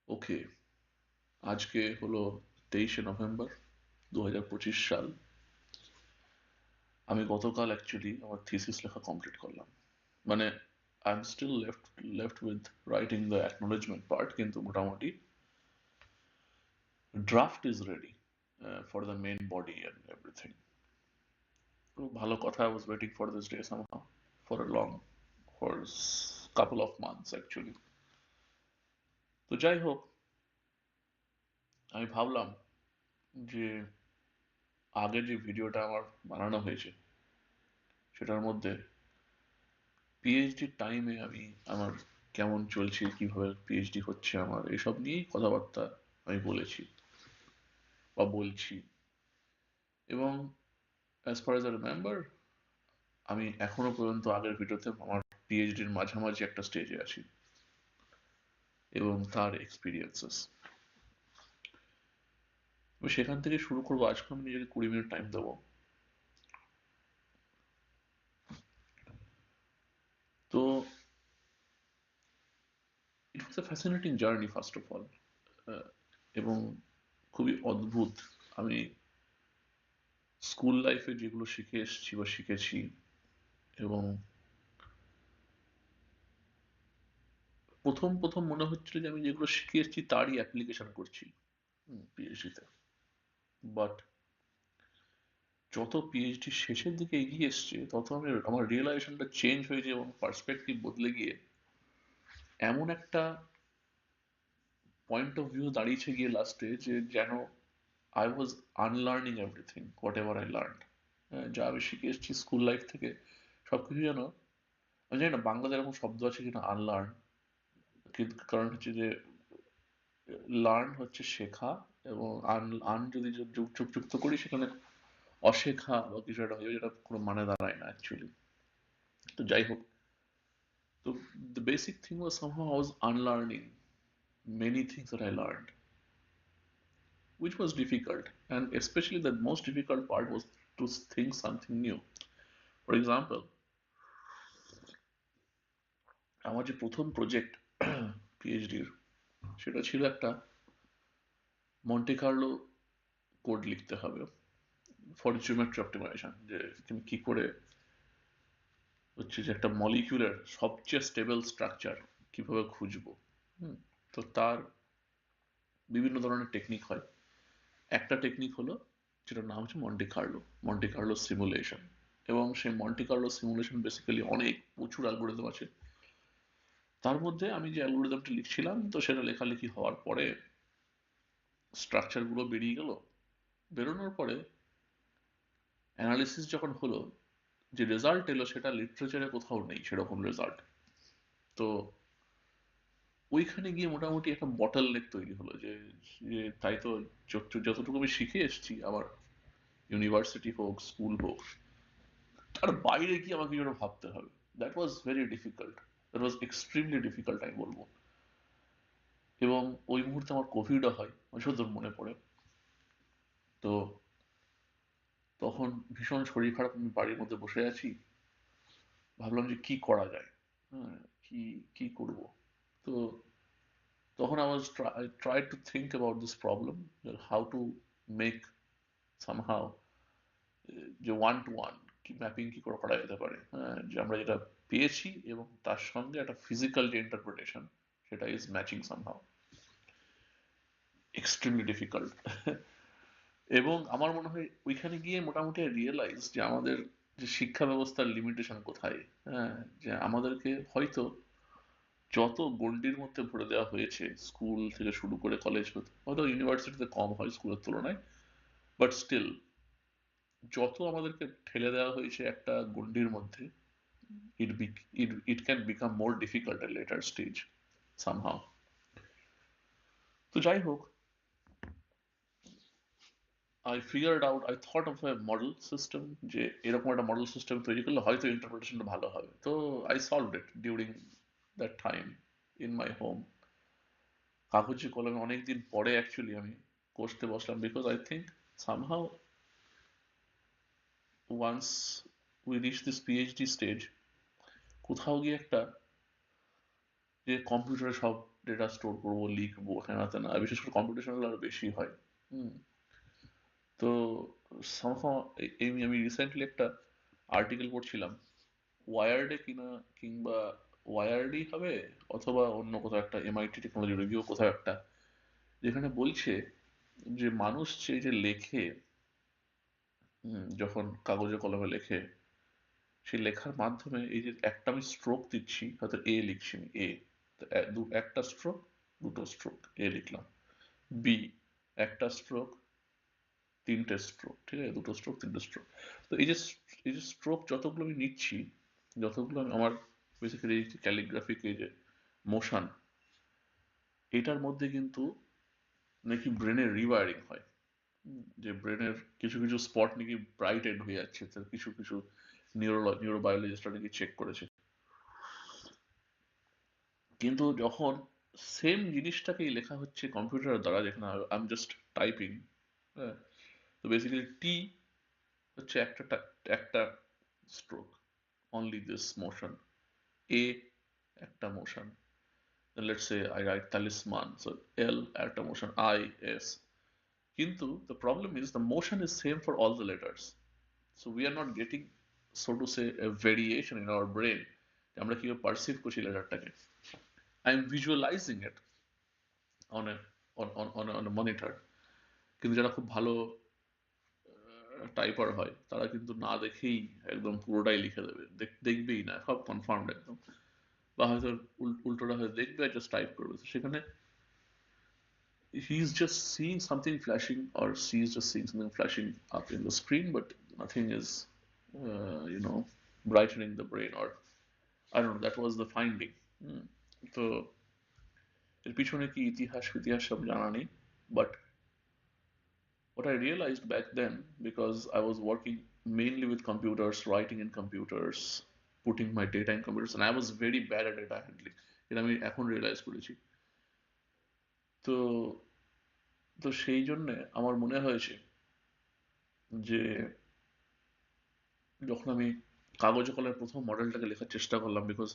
ওকে, আজকে হলো 23শে নভেম্বর 2025 সাল। আমি গতকাল অ্যাকচুয়ালি আমার থিসিস লেখা কমপ্লিট করলাম। মানে I am still left with writing the acknowledgement part, কিন্তু মোটামুটি draft is ready for the main body and everything. তো ভালো কথা, I was waiting for this day somehow for a long, for couple of months actually. তো যাই হোক, আমি ভাবলাম যে আগের যে ভিডিওটা আমার বানানো হয়েছে সেটার মধ্যে পিএইচডির টাইমে আমি আমার কেমন চলছে, কিভাবে পিএইচডি হচ্ছে আমার, এসব নিয়েই কথাবার্তা আমি বলেছি বা বলছি। এবং as far age I remember, আমি এখনো পর্যন্ত আগের ভিডিওতে আমার পিএইচডির মাঝামাঝি একটা স্টেজে আছি এবং তার এক্সপিরিয়েন্সেস। সেখান থেকে শুরু করবো। আজকে আমি নিজেকে 20 মিনিট টাইম দেবো। তো it was a fascinating journey first of all, এবং খুবই অদ্ভুত। আমি স্কুল লাইফে যেগুলো শিখে এসেছি বা শিখেছি, এবং প্রথম প্রথম মনে হচ্ছিল যে আমি যেগুলো শিখে এসেছি তারই অ্যাপ্লিকেশন করছি পিএইচডিতে। বাট যত পিএইচডি শেষের দিকে এগিয়ে এসছে তত আমি আমার রিয়েলাইজেশনটা চেঞ্জ হয়েছে এবং পার্সপেক্টিভ বদলে গিয়ে এমন একটা পয়েন্ট অফ ভিউ দাঁড়িয়েছে গিয়ে লাস্টে যে যেন I was unlearning everything what ever I learn. যা আমি শিখে এসেছি স্কুল লাইফ থেকে সবকিছু যেন, আমি জানি না বাংলাতে এরকম শব্দ আছে কিনা আনলার্ন, কিন্তু কারণ হচ্ছে যে লার্ন হচ্ছে শেখা, এবং আন যদি যুক্ত করি সেখানে অশেখা বা কিছু একটা হয়ে, যেটা কোনো মানে দাঁড়ায় না অ্যাকচুয়ালি। তো যাই হোক, তো the basic thing was somehow I was unlearning many things that I learned, which was difficult, and especially the most difficult part was to think something new. For example, আমার যে প্রথম প্রজেক্ট পিএইচডির, সেটা ছিল একটা মন্টে কার্লো কোড লিখতে হবে for geometry optimisation, যে তুমি কি করে হচ্ছে যে একটা মলিকিউলের সবচেয়ে স্টেবল স্ট্রাকচার কিভাবে খুঁজবো। হুম, তো তার বিভিন্ন ধরনের টেকনিক হয়। একটা টেকনিক হলো যেটার নাম হচ্ছে মন্টে কার্লো সিমুলেশন। এবং সেই মন্টে কার্লো সিমুলেশন বেসিক্যালি অনেক প্রচুর অ্যালগোরিদম আছে। তার মধ্যে আমি যে অ্যালগোরিদমটা লিখছিলাম, তো সেটা লেখালেখি হওয়ার পরে স্ট্রাকচারগুলো বেরিয়ে গেল। বেরোনোর পরে অ্যানালিসিস যখন হলো, যে রেজাল্ট এলো সেটা লিটারেচারে কোথাও নেই সেরকম রেজাল্ট। তো ওইখানে গিয়ে মোটামুটি একটা বটল নেক তৈরি হলো যে যে তাই তো যতটুকু আমি শিখে এসেছি, আবার ইউনিভার্সিটি হোক স্কুল হোক, তার বাইরে গিয়ে আমাকে যেন ভাবতে হবে। That was very difficult, that was extremely difficult আমি বলবো। এবং ওই মুহূর্তে আমার কোভিডও হয়, আমার যতদূর মনে পড়ে। তো তখন ভীষণ শরীর খারাপ, আমি বাড়ির মধ্যে বসে আছি, ভাবলাম যে কি করা যায়, হ্যাঁ, কি কি করব। তো তখন I tried to think about this problem, that how to make somehow যে ওয়ান টু ওয়ান কি ম্যাপিং কি করে করা যেতে পারে, হ্যাঁ, যে আমরা যেটা পেয়েছি এবং তার সঙ্গে একটা ফিজিক্যাল যে ইন্টারপ্রিটেশন, সেটা is matching somehow. Extremely difficult. এবং আমার মনে হয় ওইখানে গিয়ে মোটামুটি রিয়েলাইজ যে আমাদের যে শিক্ষা ব্যবস্থার লিমিটেশন কোথায়। হ্যাঁ, যে আমাদেরকে হয়তো যত গণ্ডির মধ্যে ভরে দেওয়া হয়েছে, স্কুল থেকে শুরু করে কলেজ, হয়তো ইউনিভার্সিটিতে কম হয় স্কুলের তুলনায়, বাট স্টিল যত আমাদেরকে ঠেলে দেওয়া হয়েছে একটা গণ্ডির মধ্যে, it can become more difficult at later stage somehow. তো যাই হোক, I figured out, I thought of a model system, যে এরকম একটা মডেল সিস্টেম তৈরি করলে হয়তো ইন্টারপ্রিটেশনটা ভালো হবে। তো I solved it during that time in my home, কাগজে কলমে। অনেকদিন পরে অ্যাকচুয়ালি আমি কষতে বসলাম, because I think somehow once we reach this PhD stage, কোথাও গিয়ে একটা, যে কম্পিউটারে সব ডেটা স্টোর করবো, লিখবো, হ্যাঁ না, বিশেষ করে কম্পিটিশনাল আরো বেশি হয়। হুম। তো somehow আমি রিসেন্টলি একটা আর্টিকেল পড়ছিলাম, ওয়ায়ার্ডে কিনা, কিংবা ওয়ায়ার্ডই হবে, অথবা অন্য কোথাও একটা এমআইটি টেকনোলজি রিভিউ কোথাও একটা, যেখানে বলছে যে মানুষ যে লেখে, যখন কাগজে কলমে লেখে, সেই লেখার মাধ্যমে এই যে একটা আমি স্ট্রোক দিচ্ছি, হয়তো এ লিখছি আমি এ, একটা স্ট্রোক, দুটো স্ট্রোক এ লিখলাম, বি একটা স্ট্রোক, তিনটে স্ট্রোক, ঠিক আছে, দুটো স্ট্রোক, তিনটে স্ট্রোক। তো এই যে স্ট্রোক যতগুলো আমি নিচ্ছি, যতগুলো আমার বেসিক্যালি এই ক্যালিগ্রাফিক এই যে মোশন, এটার মধ্যে কিন্তু নাকি ব্রেনের রিওয়ারিং হয়। যে ব্রেনের কিছু কিছু স্পট নাকি ব্রাইটেড হয়ে যাচ্ছে, তার কিছু কিছু নিউরোবায়োলজিস্টরা নাকি চেক করেছে। কিন্তু যখন সেম জিনিসটাকেই লেখা হচ্ছে কম্পিউটারের দ্বারা, যেখানে আই এম জাস্ট টাইপিং, হ্যাঁ, তো বেসিক্যালি টি হচ্ছে একটা stroke, only this motion, A একটা motion, let's say I write talisman, so L একটা মোশন, আই, এস। কিন্তু the problem is the motion is same for all the letters, so we are not getting, so to say, a variation in our brain আমরা কিভাবে perceive করছি লেটারটাকে। I am visualizing it on a on a monitor, কিন্তু যারা খুব ভালো টাইপার হয় তারা কিন্তু না দেখেই একদম পুরোটাই লিখে দেবে, দেখবেই না, সব কনফার্মড একদম, বা হয়তো উল্টোটা হয়তো দেখবে আর জাস্ট টাইপ করবে। তো সেখানে he's just seeing something flashing, or she's just seeing something flashing up in the screen, but nothing is, brightening the brain, or I don't know, that was the finding. তো এর পিছনে কি ইতিহাস সব জানা নেই, but what I realized back then, because I was working mainly with computers, writing in computers, putting my data in computers, and I was very bad at data handling, এটা আমি এখন রিয়েলাইজ করেছি। তো তো সেই জন্যে আমার মনে হয়েছে যে যখন আমি কাগজে কলমের প্রথম মডেলটাকে লেখার চেষ্টা করলাম, because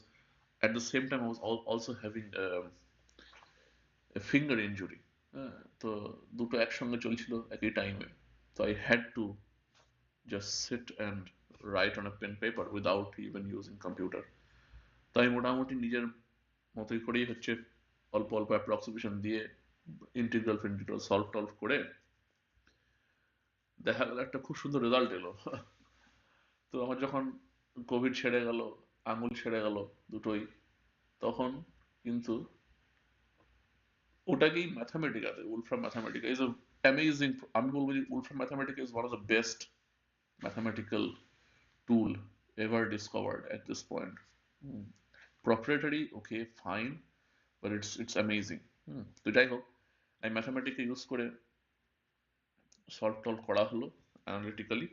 at the same time I was also having finger injury, হ্যাঁ, তো দুটো একসঙ্গে চলছিল একই টাইমে, তো I had to just sit and write on a pen paper without even using computer. তাই মোটামুটি নিজের মতোই করেই হচ্ছে অল্প অল্প অ্যাপ্রক্সিমেশন দিয়ে ইন্টিগ্রাল ফিন্টিগ্রাল সলভ টলভ করে দেখা গেল একটা খুব সুন্দর রেজাল্ট এলো। তো আমার যখন কোভিড ছেড়ে গেল, আঙুল ছেড়ে গেল দুটোই, তখন কিন্তু ওটাকেই ম্যাথামেটিকা, উলফ্রা ম্যাথামেটিকা ইজ অ্যামেজিং, আমি বলবো যে Wolfram Mathematica is one of the best mathematical tool ever discovered at this point. Proprietary, okay fine, but it's amazing. তো যাই হোক, আমি ম্যাথামেটিকা ইউজ করে সলভ টলভ করা হলো অ্যানালিটিক্যালি,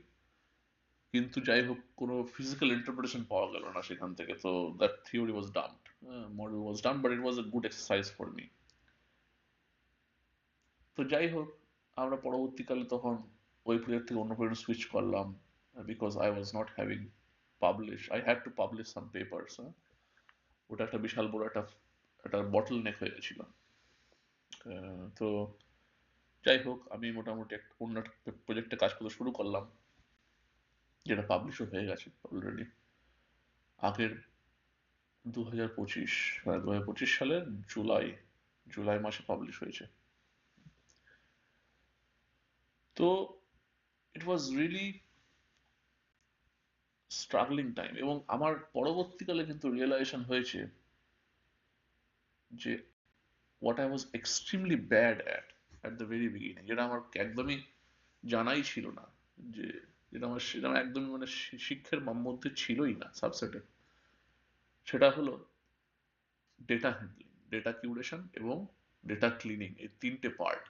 কিন্তু যাই হোক কোনো ফিজিক্যাল ইন্টারপ্রিটেশন পাওয়া গেল না সেখান থেকে, তো that theory was dumped, model was dumped, but it was a good exercise for me. তো যাই হোক, আমরা পরবর্তীকালে তখন ওই প্রজেক্ট থেকে অন্য প্রজেক্টে সুইচ করলাম, because I was not having I had to publish some papers. ওটা একটা বিশাল বড় একটা একটা বটল নেক হয়ে গেছিল। তো যাই হোক, আমি মোটামুটি অন্য একটা প্রজেক্টে কাজ করতে শুরু করলাম, যেটা পাবলিশও হয়ে গেছে অলরেডি আগের 2025, 2025 সালের জুলাই জুলাই মাসে পাবলিশ হয়েছে। তো it was really struggling time, এবং আমার পরবর্তীকালে কিন্তু রিয়েলাইজেশন হয়েছে যে what I was extremely bad at the very beginning, যেটা আমার একদমই জানাই ছিল না, যে যেটা আমার একদমই মানে শিক্ষার মধ্যে ছিলই না সাবসেটে, সেটা হলো ডেটা হ্যান্ডলিং, ডেটা কিউরেশন এবং ডেটা ক্লিনিং, এই তিনটে পার্ট,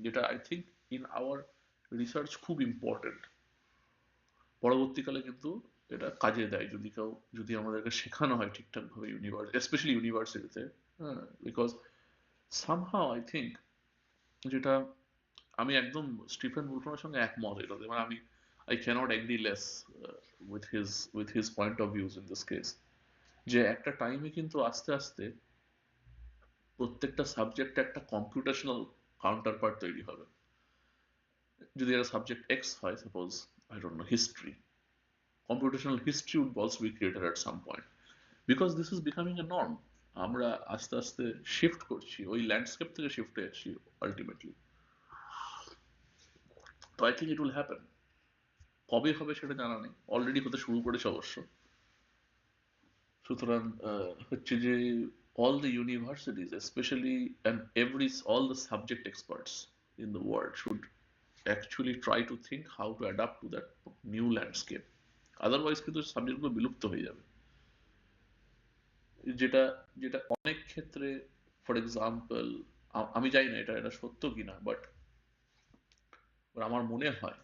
যেটা I think in our research খুব ইম্পর্টেন্ট। পরবর্তীকালে কিন্তু এটা কাজে দেয় যদি আমাদেরকে শেখানো হয় ঠিকঠাক ভাবে স্পেশালি ইউনিভার্সিটিতে, হ্যাঁ, বিকজ সামহাও আই থিঙ্ক, যেটা আমি একদম স্টিফেন উলফ্রামের সঙ্গে একমত এটাতে, মানে I cannot agree less with his point of views in this case, যে একটা টাইমে কিন্তু আস্তে আস্তে প্রত্যেকটা সাবজেক্টে একটা কম্পিউটেশনাল কাউন্টার পার্ট তৈরি হবে। যদি একটা সাবজেক্ট এক্স হয়, suppose I don't know history, computational history would also be created at some point because this is becoming a norm. আমরা আস্তে আস্তে শিফট করছি, ওই ল্যান্ডস্কেপ থেকে শিফট হয়ে যাচ্ছি আলটিমেটলি। তো I think it will happen. কবে হবে সেটা জানা নেই, অলরেডি হতে শুরু করেছে অবশ্য। সুতরাং হচ্ছে যে all the universities especially and all the subject experts in the world should actually try to think how to adapt to that new landscape. Otherwise কিন্তু সাবজেক্টগুলো বিলুপ্ত হয়ে যাবে। যেটা যেটা অনেক ক্ষেত্রে, ফর এক্সাম্পল, আমি জানি না এটা এটা সত্য কিনা, বাট আমার মনে হয়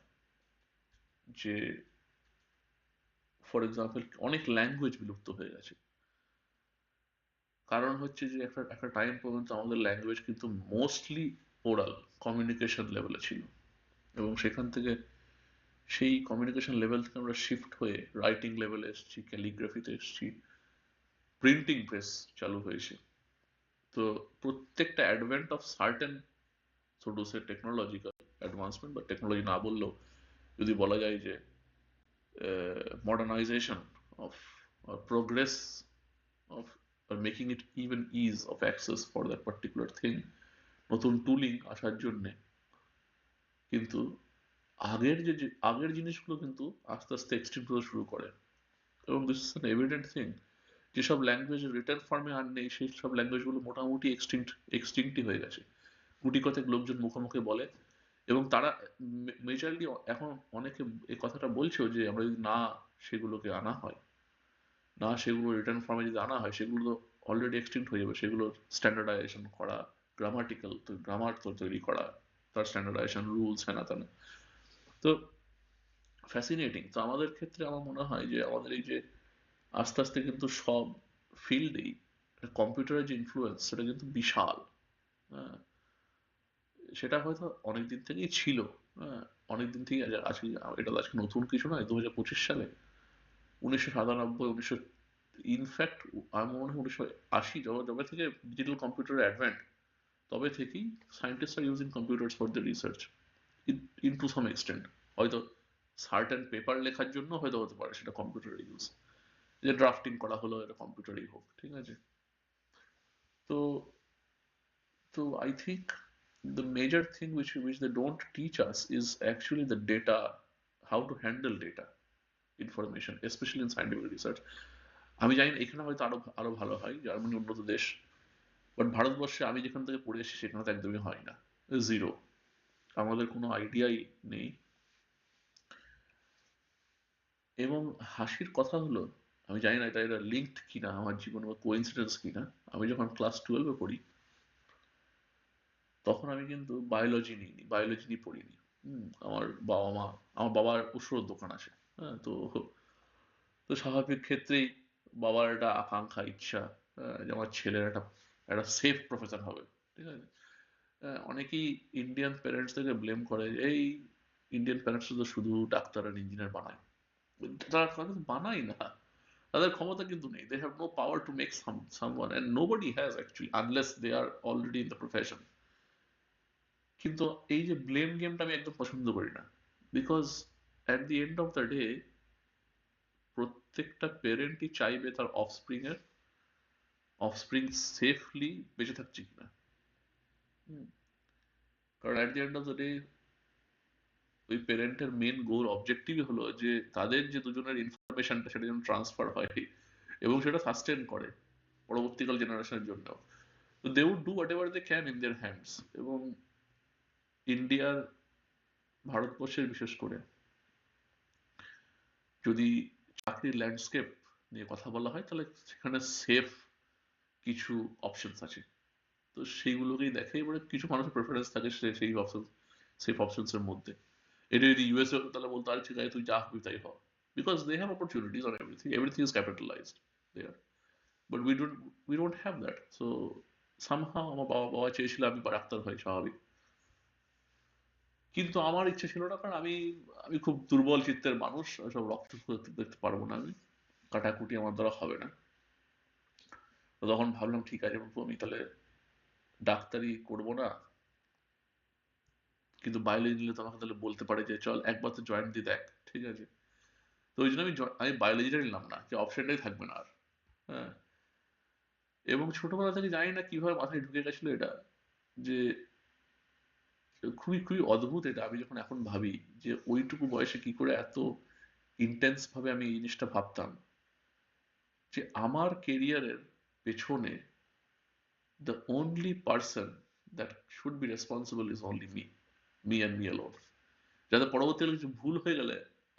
যে ফর এক্সাম্পল অনেক ল্যাঙ্গুয়েজ বিলুপ্ত হয়ে গেছে। কারণ হচ্ছে যে একটা একটা টাইম পর্যন্ত আমাদের ল্যাঙ্গুয়েজ কিন্তু মোস্টলি ওরাল কমিউনিকেশন লেভেলে ছিল, এবং সেখান থেকে সেই কমিউনিকেশন লেভেল থেকে আমরা শিফট হয়ে রাইটিং লেভেলে এসেছি, ক্যালিগ্রাফিতে এসেছি, প্রিন্টিং প্রেস চালু হয়েছে। তো প্রত্যেকটা advent of certain so to say technological advancement বা টেকনোলজি না বললেও যদি বলা যায় যে modernization of or progress of or making it even ease of access for that particular thing, নতুন টুলিং আসার জন্যে কিন্তু আগের জিনিসগুলো কিন্তু আস্তে আস্তে এক্সটিংক্ট হতে শুরু করে। এবং this is an evident thing, যেসব ল্যাঙ্গুয়েজ রিটার্ন ফর্মে আর নেই সেই সব ল্যাঙ্গুয়েজগুলো মোটামুটি এক্সটিংক্টই হয়ে গেছে। গুটি কতক লোকজন মুখে মুখে বলে, এবং তারা মেজরলি এখন অনেকে এই কথাটা বলছেও যে আমরা যদি না সেগুলোকে আনা হয়, না সেগুলো রিটার্ন ফর্মে যদি আনা হয়, সেগুলো তো অলরেডি এক্সটিংক্ট হয়ে যাবে। সেগুলোর স্ট্যান্ডার্ডাইজেশন করা, গ্রামাটিক্যাল তো গ্রামার তো তৈরি করা, তার স্ট্যান্ডার্ডাইজেশন রুলস হ্যানা তেনা। তো ফ্যাসিনেটিং। তো আমাদের ক্ষেত্রে আমার মনে হয় যে আমাদের এই যে আস্তে আস্তে কিন্তু সব ফিল্ডেই কম্পিউটারের যে ইনফ্লুয়েন্স সেটা কিন্তু বিশাল। হ্যাঁ, সেটা হয়তো অনেকদিন থেকেই ছিল। হ্যাঁ, অনেকদিন থেকে আজকে, এটা তো আজকে নতুন কিছু নয়। 2025 সালে 1997 উনিশশো ইনফ্যাক্ট আমার মনে হয় 1980 যবে থেকে ডিজিটাল কম্পিউটার অ্যাডভেন্ট, তবে থেকেই scientist are using computers for the research in to some extent. হয়তো সার্টেন পেপার লেখার জন্য হয়তো হতে পারে সেটা কম্পিউটার ইউজ, যে ড্রাফটিং করা হলো এটা কম্পিউটারই হোক, ঠিক আছে। তো তো I think the major thing which they don't teach us is actually the data, how to handle data information, especially in scientific research. আমি জানি না এখানে হয়তো আরো আরো ভালো হয়, জার্মানি উন্নত দেশ, বাট ভারতবর্ষে আমি যেখান থেকে পড়ে এসেছি সেখানে তো একদমই হয় না, জিরো। আমাদের কোনো আইডিয়াই নেই। এবং হাসির কথা হলো, আমি জানি না এটা লিঙ্কড কিনা আমার জীবনে বা কোইন্সিডেন্স কিনা, আমি যখন ক্লাস 12-এ পড়ি তখন আমি কিন্তু বায়োলজি নিয়ে পড়িনি। আমার বাবা মা, আমার বাবার ওষুধের দোকান আছে। হ্যাঁ, তো তো স্বাভাবিক ক্ষেত্রেই বাবার একটা আকাঙ্ক্ষা, ইচ্ছা, যে আমার ছেলের একটা একটা সেফ প্রফেসর হবে, ঠিক আছে। অনেকেই ইন্ডিয়ান প্যারেন্টস থেকে ব্লেম করে যে এই ইন্ডিয়ান প্যারেন্টস তো শুধু ডাক্তার আর ইঞ্জিনিয়ার বানায়। তারা তাদের বানায় না, তাদের ক্ষমতা কিন্তু নেই। They have no power to make someone, and nobody has actually unless they are already in the profession. কিন্তু এই যে ব্লেম গেমটা আমি একদম পছন্দ করি না, because at the end of the day প্রত্যেকটা পেরেন্টই চাইবে তার অফস্প্রিং সেফলি বেঁচে থাকছে কিনা। হুম, কারণ at the end of the day ওই পেরেন্টের মেন গোল অবজেক্টিভই হলো যে তাদের যে দুজনের ইনফরমেশনটা সেটা যেন ট্রান্সফার হয় এবং সেটা সাস্টেন করে পরবর্তীকাল জেনারেশনের জন্য। তো they would do whatever they can in their hands. এবং ইন্ডিয়ার, ভারতবর্ষের বিশেষ করে যদি চাকরির ল্যান্ডস্কেপ নিয়ে কথা বলা হয় তাহলে সেখানে সেফ কিছু অপশনস আছে। তো সেইগুলোকেই দেখে, এবারে কিছু মানুষের প্রেফারেন্স থাকে সেই অপশন, সেফ অপশনস এর মধ্যে। এটা যদি ইউএসএ হতো তাহলে বলতো আরে ঠিক আছে তুই যা হবি তাই হ, because they have opportunities on everything is capitalised there. But we don't have that. So somehow আমার বাবা চেয়েছিল আমি ডাক্তার হই, স্বাভাবিক। কিন্তু আমার ইচ্ছে ছিল না, কারণ আমি আমি খুব দুর্বল চিত্তের মানুষ, সব রক্ত দেখতে পারবো না আমি, কাটাকুটি আমার দ্বারা হবে না। তো তখন ভাবলাম ঠিক আছে বাপু, আমি তাহলে ডাক্তারি করব না, কিন্তু বায়োলজি নিলে তো আমাকে তাহলে বলতে পারে যে চল একবার তো জয়েন্ট দিয়ে দেখ, ঠিক আছে? তো ওই জন্য আমি বায়োলজিটা নিলাম না, যে অপশনটাই থাকবে না আর। হ্যাঁ। এবং ছোটবেলা থেকে জানি না কিভাবে মাথায় ঢুকে গেছিল এটা, যে খুবই খুবই অদ্ভুত এটা। আমি যখন এখন ভাবি যে ওইটুকু বয়সে কি করে এত ইন্টেন্স ভাবে আমি এই জিনিসটা ভাবতাম, যে আমার কেরিয়ারের পেছনে the only person that should be responsible is only me and me alone. যাতে পরবর্তীকালে কিছু ভুল হয়ে গেলে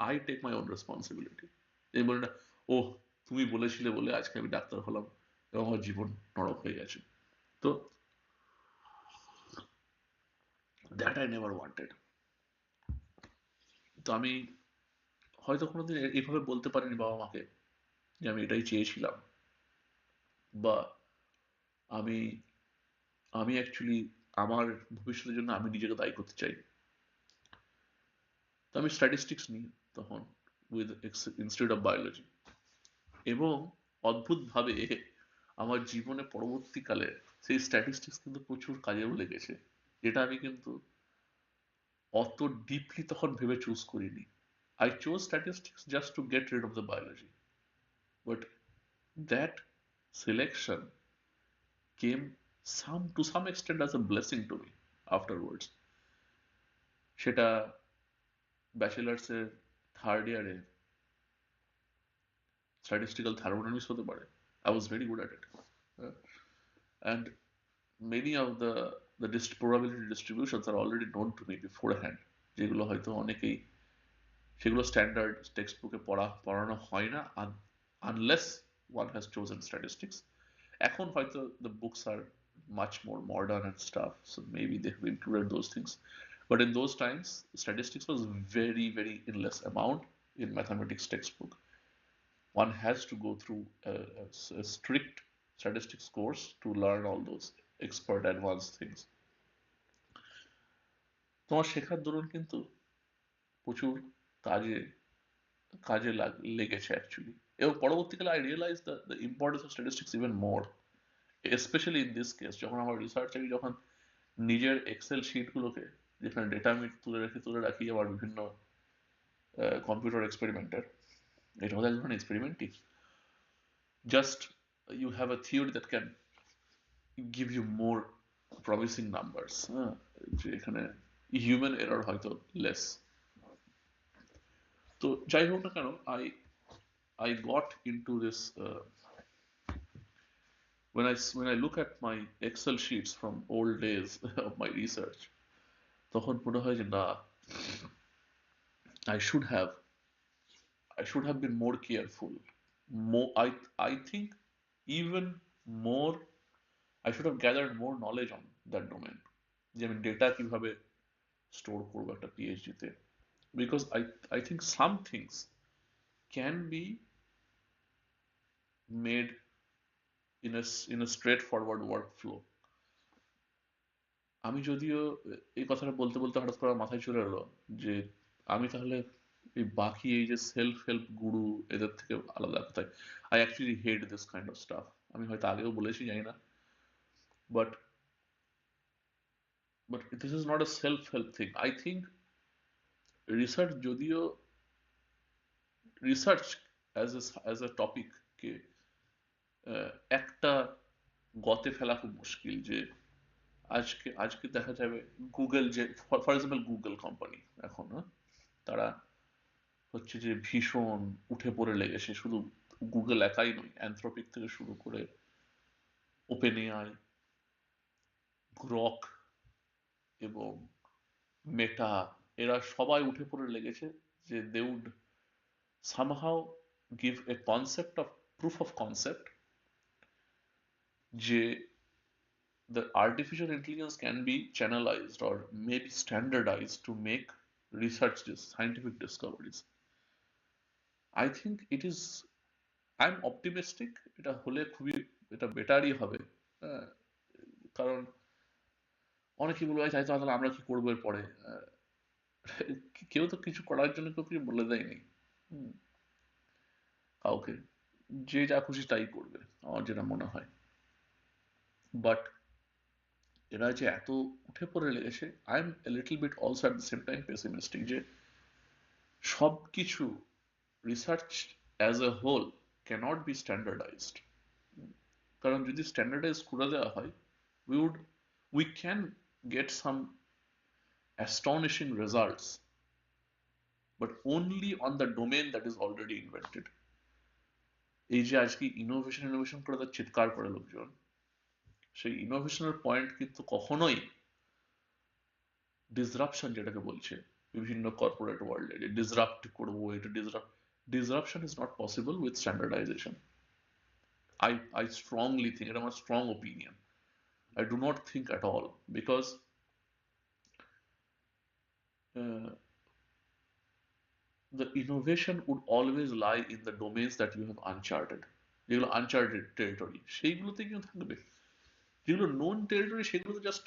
I take my own responsibility. এই বলে না, ওহ তুমি বলেছিলে বলে আজকে আমি ডাক্তার হলাম এবং আমার জীবন নরক হয়ে গেছে। তো দ্যাট আই নেভার ওয়ান্টেড। তো আমি হয়তো কোনোদিন এইভাবে বলতে পারিনি বাবা মাকে যে আমি এটাই চেয়েছিলাম, বা আমি আমি অ্যাকচুয়ালি আমার ভবিষ্যতের জন্য আমি নিজেকে দায়ী করতে চাই। তো আমি স্ট্যাটিস্টিক্স নিই তখন, উইথ ইনস্টিটিউট অফ বায়োলজি। এবং অদ্ভুতভাবে আমার জীবনে পরবর্তীকালে সেই স্ট্যাটিস্টিক্স কিন্তু প্রচুর কাজেও লেগেছে, যেটা আমি কিন্তু অত ডিপলি তখন ভেবে চুজ করিনি। I chose statistics just to get rid of the biology, but that selection came to some extent as a blessing to me afterwards. সেটা ব্যাচেলার্সের থার্ড ইয়ারে statistical thermodynamics হতে পারে। I was very good at it. And many of the probability distributions are already known to me beforehand, যেগুলো হয়তো অনেকেই, সেগুলো standard text বুকে পড়ানো হয় না, unless one has chosen statistics. এখন হয়তো the books are much more modern and stuff, so maybe they have included those things, but in those times statistics was very very in less amount in mathematics textbook. One has to go through a strict statistics course to learn all those expert advanced things. তোমার শেখার দরুন কিন্তু প্রচুর কাজে কাজে লেগেছে actually. এবং পরবর্তীকালে I realise the importance of statistics even more, specially in this case, যখন আমার রিসার্চ আমি যখন নিজের এক্সেল শিটগুলোকে, যেখানে ডেটা আমি তুলে রাখি আমার বিভিন্ন কম্পিউটার এক্সপেরিমেন্টের, এটা হচ্ছে এক ধরনের এক্সপেরিমেন্টই। Just you have a theory that can give you more promising numbers, হ্যাঁ, যে এখানে হিউম্যান এরর হয়তো লেস। তো যাই হোক না কেন, I got into this, when I look at my Excel sheets from old days of my research, তখন মনে হয় যে না, I should have I should have been more careful. More, I think even more, I should have gathered more knowledge on that domain. যে আমি data কিভাবে store করবো একটা পিএইচডি তে, because I think some things can be made in a straightforward workflow. আমি যদিও এই কথাটা বলতে বলতে হঠাৎ করে আমার মাথায় চলে এলো যে আমি তাহলে এই বাকি এই যে সেলফ হেল্প গুরু এদের থেকে আলাদা কোথায়। I actually hate this kind of staff. আমি হয়তো আগেও বলেছি জানি না, but this is not a self help thing. I think research যদিও, রিসার্চ অ্যাজ এ টপিক কে একটা গতে ফেলা খুব মুশকিল। যে আজকে আজকে দেখা যাবে গুগল, যে ফর এক্সাম্পল গুগল কোম্পানি এখন, তারা হচ্ছে যে ভীষণ উঠে পড়ে লেগেছে, শুধু গুগল একাই নয়, অ্যানথ্রপিক থেকে শুরু করে ওপেন এআই, গ্রক এবং মেটা, এরা সবাই উঠে পড়ে লেগেছে যে they would somehow give a concept of proof of concept, যে the artificial intelligence can be channelized or maybe standardized to make research scientific discoveries. I think it is, I'm optimistic এটা হলে খুবই, এটা বেটারই হবে। হ্যাঁ, কারণ অনেকেই বলবে তাই তাহলে আমরা কি করবো এরপরে। কেউ তো কিছু করার জন্য কেউ কিছু বলে দেয়নি কাউকে, যে যা খুশি তাই করবে আমার যেটা মনে হয়। বাট এরা যে এত উঠে পড়ে লেগেছে, I am a little bit also at the same time pessimistic যে সবকিছু research as a whole cannot be standardised. কারণ যদি স্ট্যান্ডার্ডাইজ করে দেওয়া হয়, we would we can get some astonishing results, but only on the domain that is already invented. এই যে আজকে ইনোভেশন ইনোভেশন করে তার চিৎকার করে লোকজন, সেই ইনোভেশনের পয়েন্ট কিন্তু কখনোই ডিসরাপশন যেটাকে বলছে বিভিন্ন কর্পোরেট ওয়ার্ল্ডে, যে ডিসরাপ্ট করবো, এটা disruption is not possible with standardisation. I strongly think, এটা আমার strong opinion, I do not think at all, because uh, the innovation would always lie in the domains that you have uncharted. যেগুলো uncharted territory সেইগুলোতে কেউ থাকবে, যেগুলো known territory সেগুলো just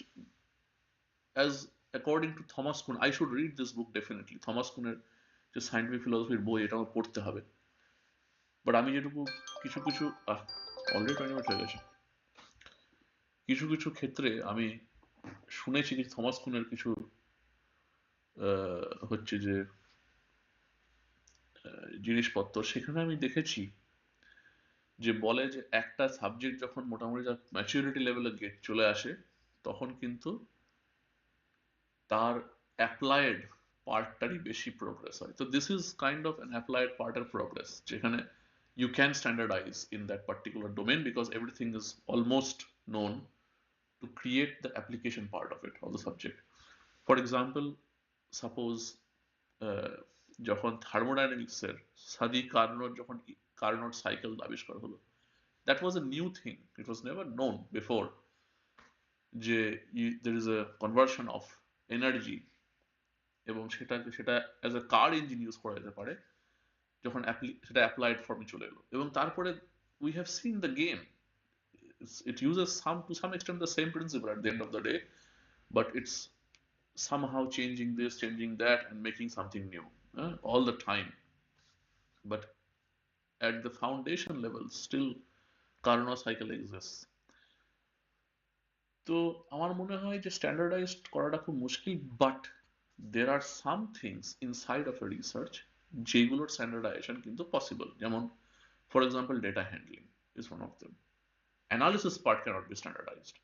as according to Thomas Kuhn, I should read this book definitely. Thomas কুনের যে scientific ফিলোসফির বই, এটা আমার পড়তে হবে। বাট আমি যেটুকু কিছু কিছু অলরেডি 20 মিনিট হয়ে গেছে, কিছু কিছু ক্ষেত্রে আমি শুনেছি যে থমাস কুনের কিছু হচ্ছে যে জিনিসপত্র, সেখানে আমি দেখেছি যে বলে যে একটা সাবজেক্ট যখন মোটামুটি তার ম্যাচুরিটি লেভেলে গেট চলে আসে, তখন কিন্তু তার অ্যাপ্লায়েড পার্টটারই বেশি প্রোগ্রেস হয়। তো this is kind of an applied পার্টের প্রোগ্রেস, যেখানে you can standardize in that particular domain because everything is almost known to create the application part of it, of the subject. For example, suppose যখন থার্মোডাইনামিক্সের সাদি Carnot যখন Carnot cycle আবিষ্কার হলো, that was a new thing, it was never known before, যে there is a conversion of energy এবং সেটা as a car engine use করা যেতে পারে, যখন সেটা অ্যাপ্লাইড ফর্মে চলে এলো। এবং তারপরে we have seen the game, it uses to some extent the same principle at the end of the day, but it's somehow changing this, changing that, and making something new all the time. But at the foundation level, still Carnot cycle exists. তো আমার মনে হয় যে standardised করাটা খুব মুশকিল, but there are some things inside of a research যেগুলোর standardisation কিন্তু পসিবল। যেমন for example data handling is one of them. Analysis part cannot be standardised,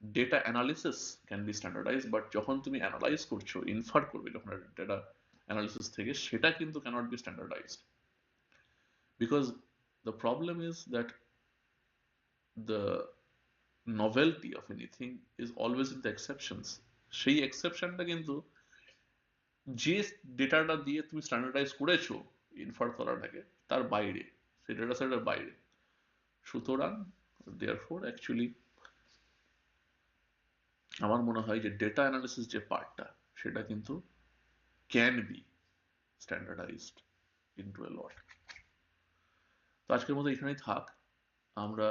data analysis can be standardise, but যখন তুমি analyse করছো, infer করবে যখন data analysis থেকে, সেটা কিন্তু cannot be standardised, because the problem is that the novelty of anything is always in the exceptions. সেই এক্সেপশনটা কিন্তু যে ডেটাটা দিয়ে তুমি স্ট্যান্ডার্ডাইজ করেছো ইনফার করাটাকে, তার বাইরে, সেই ডেটা সেটের বাইরে। সুতরাং দেয়ারফোর অ্যাকচুয়ালি আমার মনে হয় যে ডেটা অ্যানালিসিস যে পার্টটা, সেটা কিন্তু can be standardised into a লট। তো আজকের মতো এখানেই থাক, আমরা